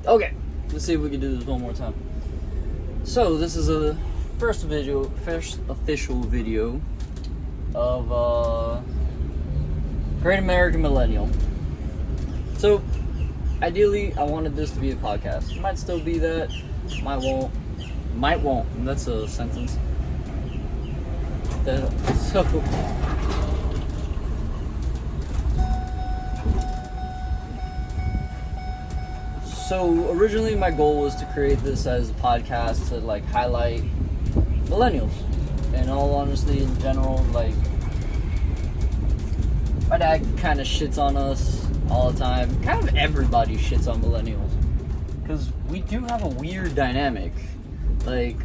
Okay, let's see if we can do this one more time. So this is a first official video of Great American Millennial. So ideally, I wanted this to be a podcast. It might still be that, might won't. That's a sentence. So originally my goal was to create this as a podcast to like highlight millennials. In all honesty, in general, like my dad kind of shits on us all the time. Kind of everybody shits on millennials because we do have a weird dynamic. Like,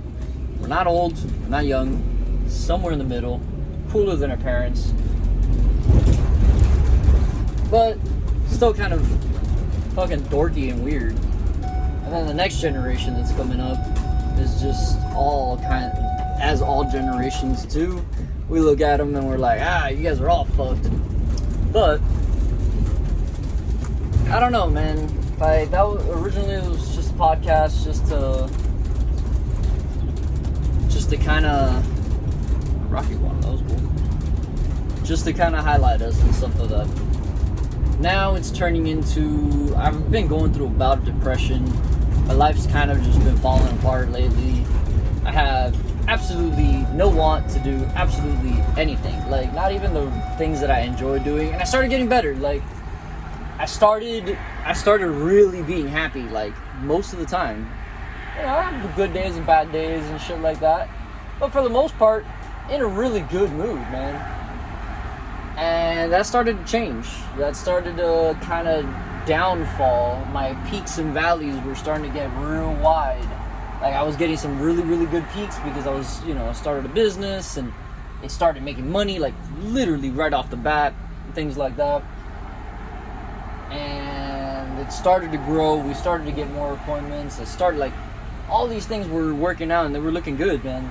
we're not old, we're not young, somewhere in the middle, cooler than our parents, but still kind of fucking dorky and weird. And then the next generation that's coming up is just as all generations do. We look at them and we're like, you guys are all fucked. But I don't know, man. Like, originally it was just a podcast just to kind of Rocky one, that was cool. Just to kind of highlight us and stuff like that. Now it's turning into, I've been going through a bout of depression. My life's kind of just been falling apart lately. I have absolutely no want to do absolutely anything. Like, not even the things that I enjoy doing. And I started getting better. Like, I started really being happy, like, most of the time. You know, I have good days and bad days and shit like that. But for the most part, in a really good mood, man. And that started to change. That started to kind of downfall. My peaks and valleys were starting to get real wide. Like, I was getting some really, really good peaks because I started a business and it started making money, like, literally right off the bat, and things like that. And it started to grow. We started to get more appointments. It started, like, all these things were working out and they were looking good, man.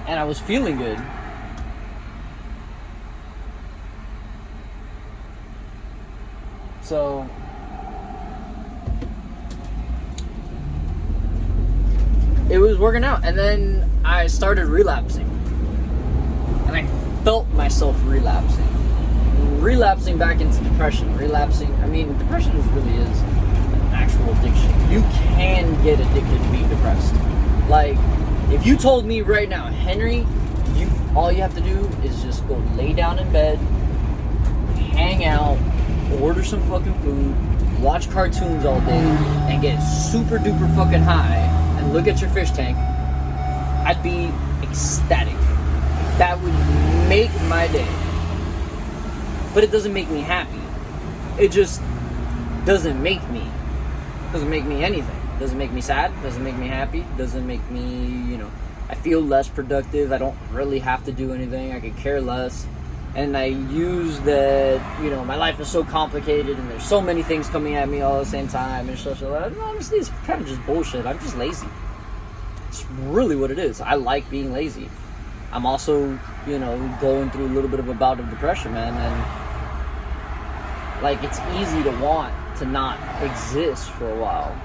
And I was feeling good. So it was working out, and then I started relapsing, and I felt myself relapsing back into depression. Depression really is an actual addiction. You can get addicted to being depressed. Like, if you told me right now, Henry, all you have to do is just go lay down in bed, hang out, order some fucking food, watch cartoons all day, and get super duper fucking high, and look at your fish tank, I'd be ecstatic. That would make my day. But it doesn't make me happy. It just doesn't make me anything. Doesn't make me sad, doesn't make me happy, doesn't make me, I feel less productive. I don't really have to do anything. I could care less. And I use that, my life is so complicated and there's so many things coming at me all at the same time and stuff like that. Honestly, it's kind of just bullshit. I'm just lazy. It's really what it is. I like being lazy. I'm also, going through a little bit of a bout of depression, man. And, like, it's easy to want to not exist for a while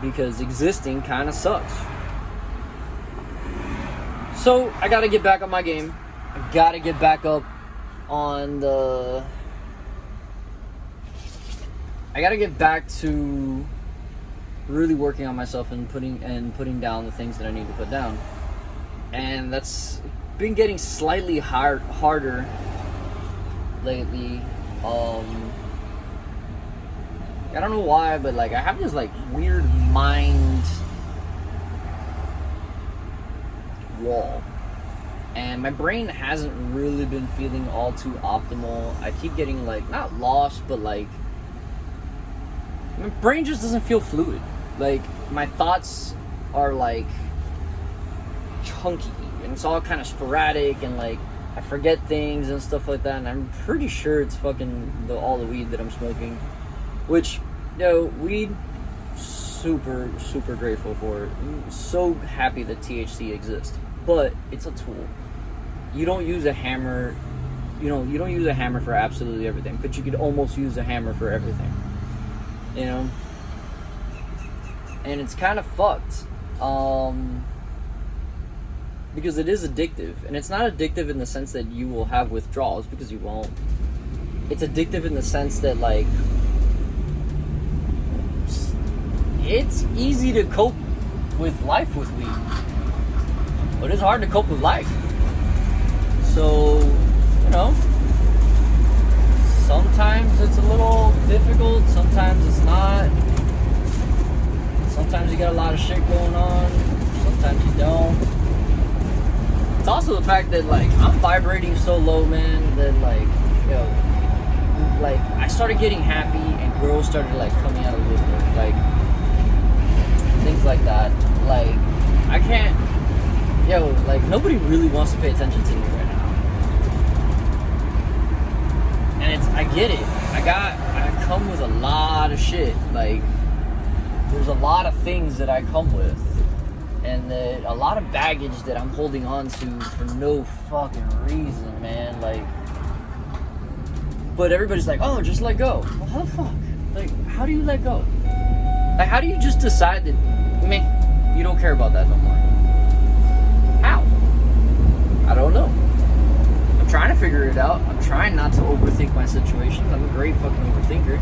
because existing kind of sucks. So, I got to get back on my game. I got to get back up on I gotta get back to really working on myself and putting down the things that I need to put down. And that's been getting slightly harder lately. I don't know why, but like I have this like weird mind wall. And my brain hasn't really been feeling all too optimal. I keep getting like, not lost, but like, my brain just doesn't feel fluid. Like, my thoughts are like chunky and it's all kind of sporadic and like I forget things and stuff like that. And I'm pretty sure it's fucking all the weed that I'm smoking, which, weed, super, super grateful for it. I'm so happy that THC exists. But it's a tool. You don't use a hammer, you don't use a hammer for absolutely everything, but you could almost use a hammer for everything, And it's kind of fucked. Because it is addictive. And it's not addictive in the sense that you will have withdrawals, because you won't. It's addictive in the sense that, like, it's easy to cope with life with weed. But it's hard to cope with life. So, you know, sometimes it's a little difficult, sometimes it's not. Sometimes you got a lot of shit going on, sometimes you don't. It's also the fact that, like, I'm vibrating so low, man, that, like, yo, like, I started getting happy and girls started, like, coming out of the woodwork, like, things like that. Like, I can't, yo, like, nobody really wants to pay attention to me right now. And it's, I get it. I come with a lot of shit. Like, there's a lot of things that I come with. And a lot of baggage that I'm holding on to for no fucking reason, man. Like, but everybody's like, oh, just let go. Well, how the fuck? Like, how do you let go? Like, how do you just decide that, man, you don't care about that no more? How? I don't know. I'm trying to figure it out. I'm trying not to overthink my situations. I'm a great fucking overthinker.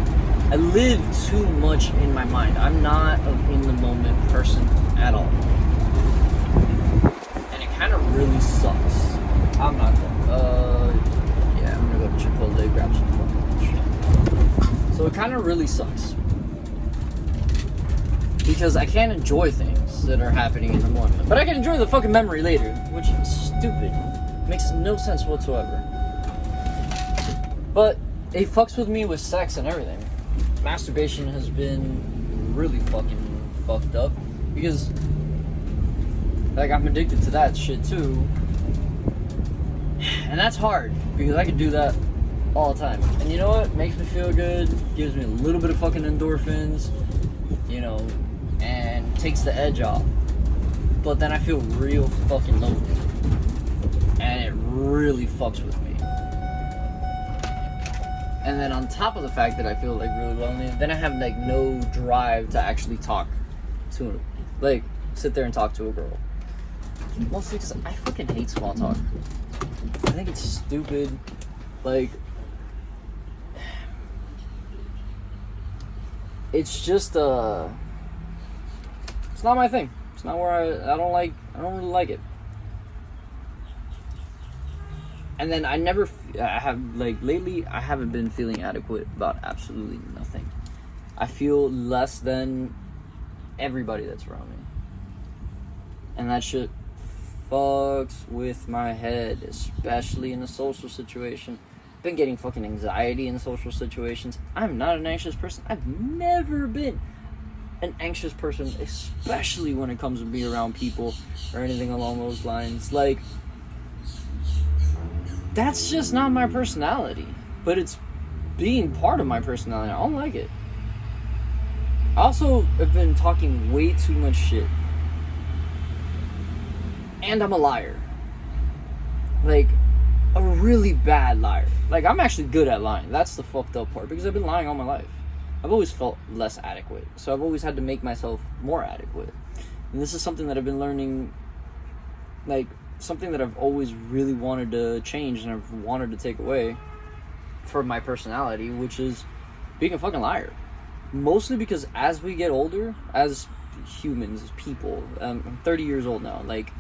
I live too much in my mind. I'm not an in the moment person at all. And it kind of really sucks. I'm not going yeah, I'm gonna go to Chipotle, grab some fucking lunch. So it kind of really sucks. Because I can't enjoy things that are happening in the moment. But I can enjoy the fucking memory later, which is stupid. Makes no sense whatsoever. But it fucks with me with sex and everything. Masturbation has been really fucking fucked up. Because, like, I'm addicted to that shit too. And that's hard. Because I can do that all the time. And you know what? Makes me feel good. Gives me a little bit of fucking endorphins. You know, and takes the edge off. But then I feel real fucking lonely. And it really fucks with me. And then on top of the fact that I feel like really lonely, then I have like no drive to actually talk to, like, sit there and talk to a girl. Mostly because I fucking hate small talk. I think it's stupid. Like, it's just it's not my thing. It's not where I don't really like it. And then lately I haven't been feeling adequate about absolutely nothing. I feel less than everybody that's around me. And that shit fucks with my head, especially in a social situation. I've been getting fucking anxiety in social situations. I'm not an anxious person. I've never been an anxious person, especially when it comes to being around people or anything along those lines. Like, that's just not my personality. But it's being part of my personality. I don't like it. I also have been talking way too much shit. And I'm a liar. Like, a really bad liar. Like, I'm actually good at lying. That's the fucked up part. Because I've been lying all my life. I've always felt less adequate. So I've always had to make myself more adequate. And this is something that I've been learning, like, something that I've always really wanted to change and I've wanted to take away from my personality, which is being a fucking liar. Mostly because as we get older, as humans, as people, I'm 30 years old now, like,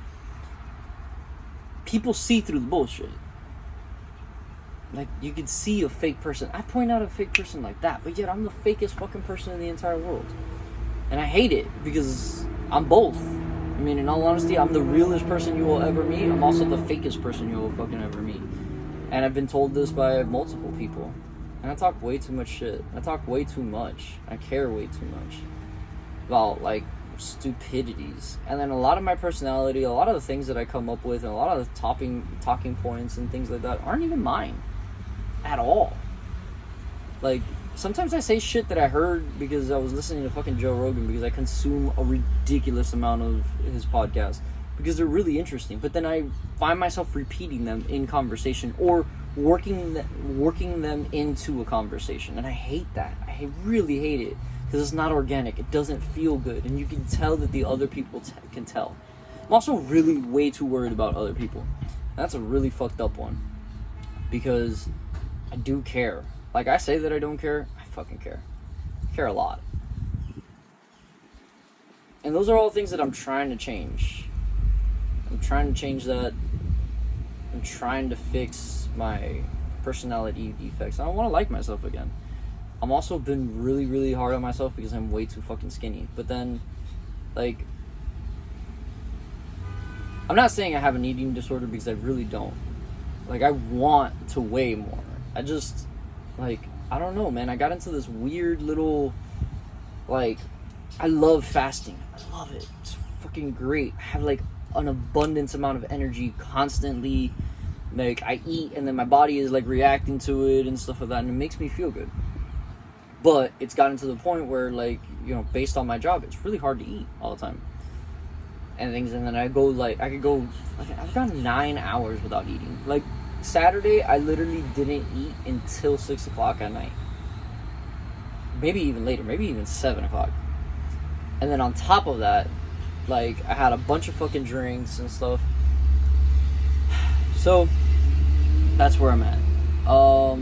people see through the bullshit. Like, you can see a fake person. I point out a fake person like that, but yet I'm the fakest fucking person in the entire world. And I hate it, because I'm both. I mean, in all honesty, I'm the realest person you will ever meet. I'm also the fakest person you will fucking ever meet. And I've been told this by multiple people. And I talk way too much shit. I talk way too much. I care way too much about, like, stupidities. And then a lot of my personality, a lot of the things that I come up with, and a lot of the talking points and things like that aren't even mine at all. Like, sometimes I say shit that I heard because I was listening to fucking Joe Rogan, because I consume a ridiculous amount of his podcasts because they're really interesting, but then I find myself repeating them in conversation or working them into a conversation, and I hate that. I really hate it. because it's not organic. It doesn't feel good, and you can tell that the other people can tell. I'm also really way too worried about other people. That's a really fucked up one, because I do care. Like, I say that I don't care, I fucking care. I care a lot. And those are all things that I'm trying to change. I'm trying to change that. I'm trying to fix my personality defects. I don't want to like myself again. I'm also been really, really hard on myself because I'm way too fucking skinny. But then, like, I'm not saying I have an eating disorder, because I really don't. Like, I want to weigh more. I just, like, I don't know, man. I got into this weird little, like, I love fasting. I love it. It's fucking great. I have, like, an abundance amount of energy constantly. Like, I eat and then my body is, like, reacting to it and stuff like that, and it makes me feel good. But it's gotten to the point where, like, you know, based on my job, it's really hard to eat all the time and things. And then I go, like, I've gone 9 hours without eating. Like, Saturday, I literally didn't eat until 6 o'clock at night. Maybe even later, maybe even 7 o'clock. And then on top of that, like, I had a bunch of fucking drinks and stuff. So, that's where I'm at. How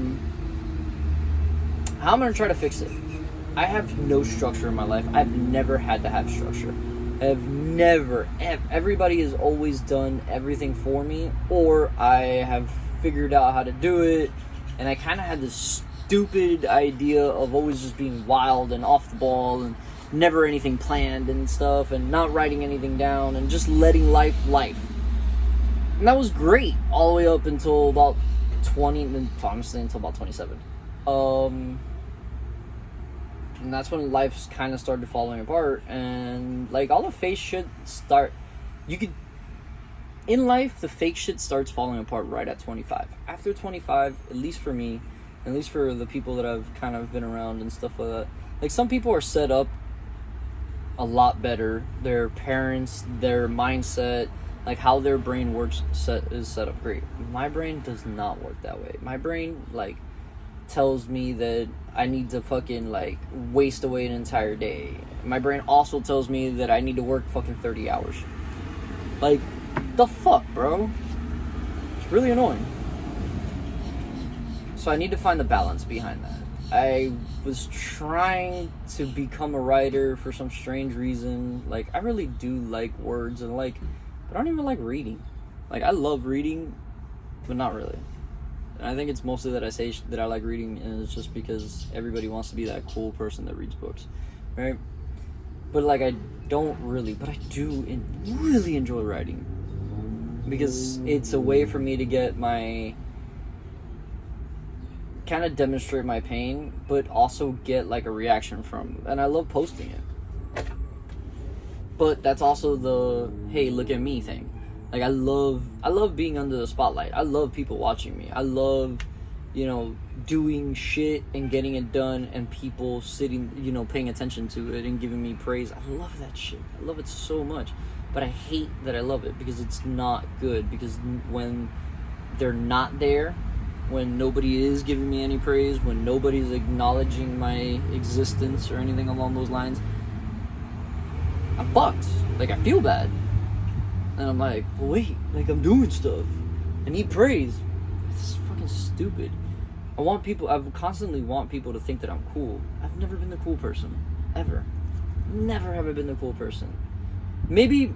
I'm gonna try to fix it. I have no structure in my life. I've never had to have structure. Everybody has always done everything for me, or I have figured out how to do it, and I kind of had this stupid idea of always just being wild and off the ball and never anything planned and stuff, and not writing anything down and just letting life. And that was great all the way up until about 27. And that's when life kind of started falling apart, and, like, all the fake shit in life, the fake shit starts falling apart right at 25. After 25, at least for me, at least for the people that I've kind of been around and stuff like that, like, some people are set up a lot better. Their parents, their mindset, like, how their brain works is set up great. My brain does not work that way. My brain, like, tells me that I need to fucking, like, waste away an entire day. My brain also tells me that I need to work fucking 30 hours. Like, the fuck, bro? It's really annoying. So I need to find the balance behind that. I was trying to become a writer for some strange reason. Like, I really do like words, and, like, but I don't even like reading. Like, I love reading, but not really. And I think it's mostly that I say that I like reading, and it's just because everybody wants to be that cool person that reads books, right? But, like, I don't really, but I do really enjoy writing, because it's a way for me to get my, kind of demonstrate my pain, but also get, like, a reaction from, and I love posting it. But that's also the, hey, look at me thing. Like, I love being under the spotlight. I love people watching me. I love, you know, doing shit and getting it done, and people sitting, you know, paying attention to it and giving me praise. I love that shit. I love it so much. But I hate that I love it, because it's not good. Because when they're not there, when nobody is giving me any praise, when nobody's acknowledging my existence or anything along those lines, I'm fucked. Like, I feel bad. And I'm like, well, wait, like, I'm doing stuff. I need praise. This is fucking stupid. I constantly want people to think that I'm cool. I've never been the cool person. Ever. Never have I been the cool person. Maybe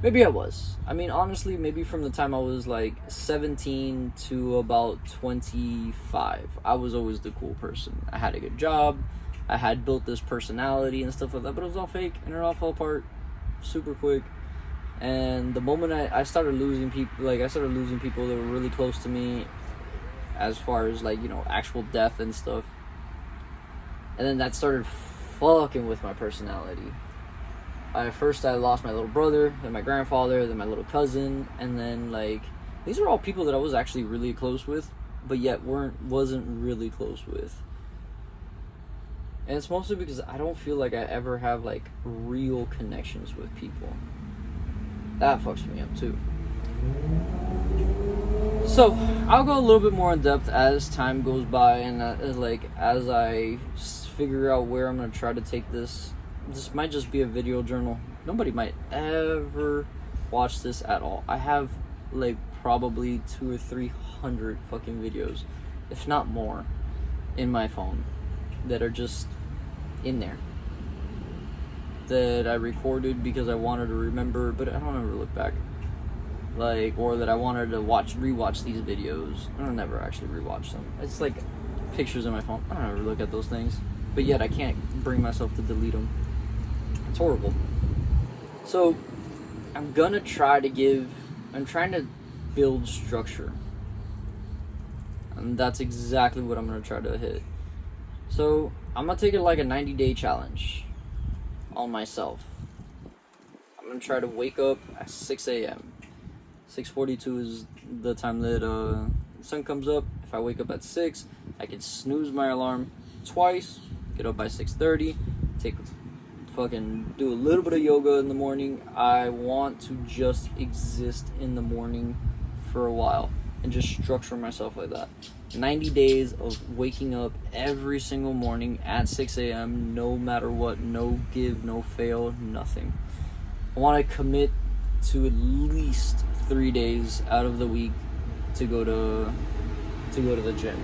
I was. I mean, honestly, maybe from the time I was, like, 17 to about 25, I was always the cool person. I had a good job. I had built this personality and stuff like that, but it was all fake, and it all fell apart super quick. And the moment I started losing people, like, I started losing people that were really close to me, as far as, like, you know, actual death and stuff. And then that started fucking with my personality. First I lost my little brother, then my grandfather, then my little cousin, and then, like, these are all people that I was actually really close with, but yet wasn't really close with. And it's mostly because I don't feel like I ever have, like, real connections with people. That fucks me up too. So I'll go a little bit more in depth as time goes by, and as I figure out where I'm gonna try to take this. This might just be a video journal. Nobody might ever watch this at all. I have like probably 200 or 300 fucking videos, if not more, in my phone that are just in there that I recorded because I wanted to remember, but I don't ever look back. Like, or that I wanted to rewatch these videos. I don't never actually rewatch them. It's like pictures in my phone. I don't ever look at those things, but yet I can't bring myself to delete them. It's horrible. So I'm trying to build structure, and that's exactly what I'm gonna try to hit. So I'm gonna take it like a 90-day challenge on myself. I'm gonna try to wake up at 6 a.m. 6:42 is the time that the sun comes up. If I wake up at 6, I can snooze my alarm twice, get up by 6:30, do a little bit of yoga in the morning. I want to just exist in the morning for a while and just structure myself like that. 90 days of waking up every single morning at 6 a.m. no matter what, no give, no fail, nothing. I want to commit to at least 3 days out of the week to go to the gym.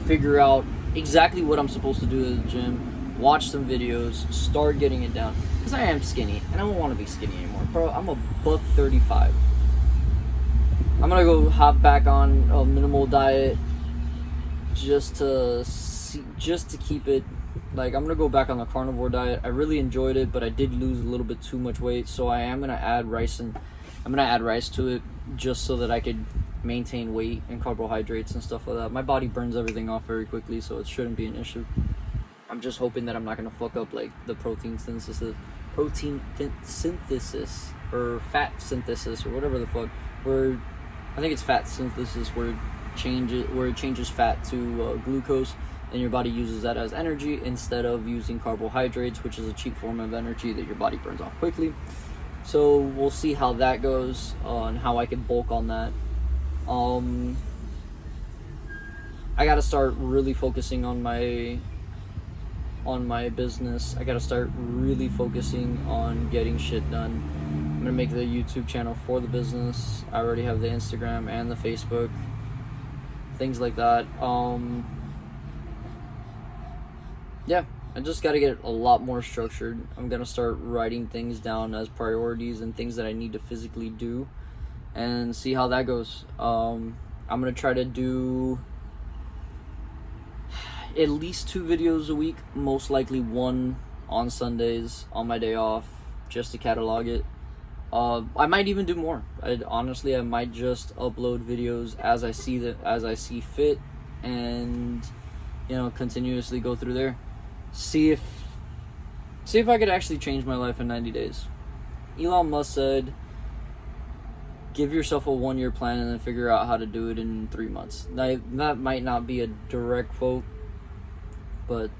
Figure out exactly what I'm supposed to do at the gym, watch some videos, start getting it down. Because I am skinny, and I don't want to be skinny anymore. Bro, I'm a $135. I'm gonna go hop back on a minimal diet just to keep it. Like, I'm gonna go back on the carnivore diet. I really enjoyed it, but I did lose a little bit too much weight, so I am gonna add rice to it just so that I could maintain weight and carbohydrates and stuff like that. My body burns everything off very quickly, so it shouldn't be an issue. I'm just hoping that I'm not gonna fuck up like the protein synthesis or fat synthesis or whatever the fuck. Where I think it's fat synthesis, where it changes fat to glucose, and your body uses that as energy instead of using carbohydrates, which is a cheap form of energy that your body burns off quickly. So we'll see how that goes and how I can bulk on that. I gotta start really focusing on my business. I gotta start really focusing on getting shit done. I'm gonna make the YouTube channel for the business. I already have the Instagram and the Facebook, things like that. Yeah, I just gotta get a lot more structured. I'm gonna start writing things down as priorities and things that I need to physically do, and see how that goes. I'm gonna try to do at least 2 videos a week, most likely 1 on Sundays on my day off, just to catalog it. I might even do more. I might just upload videos as I see fit, and continuously go through there. See if I could actually change my life in 90 days. Elon Musk said, give yourself a 1-year plan and then figure out how to do it in 3 months. That might not be a direct quote, but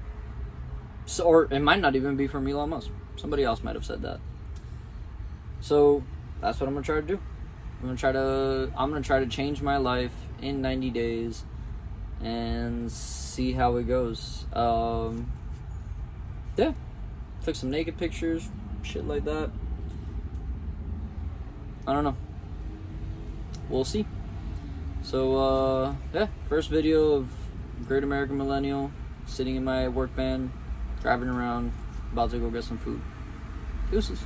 or it might not even be from Elon Musk. Somebody else might have said that. So that's what I'm gonna try to do. I'm gonna try to change my life in 90 days and see how it goes. Yeah, took some naked pictures, shit like that. I don't know. We'll see. So yeah, first video of Great American Millennial, sitting in my work van, driving around, about to go get some food. Deuces.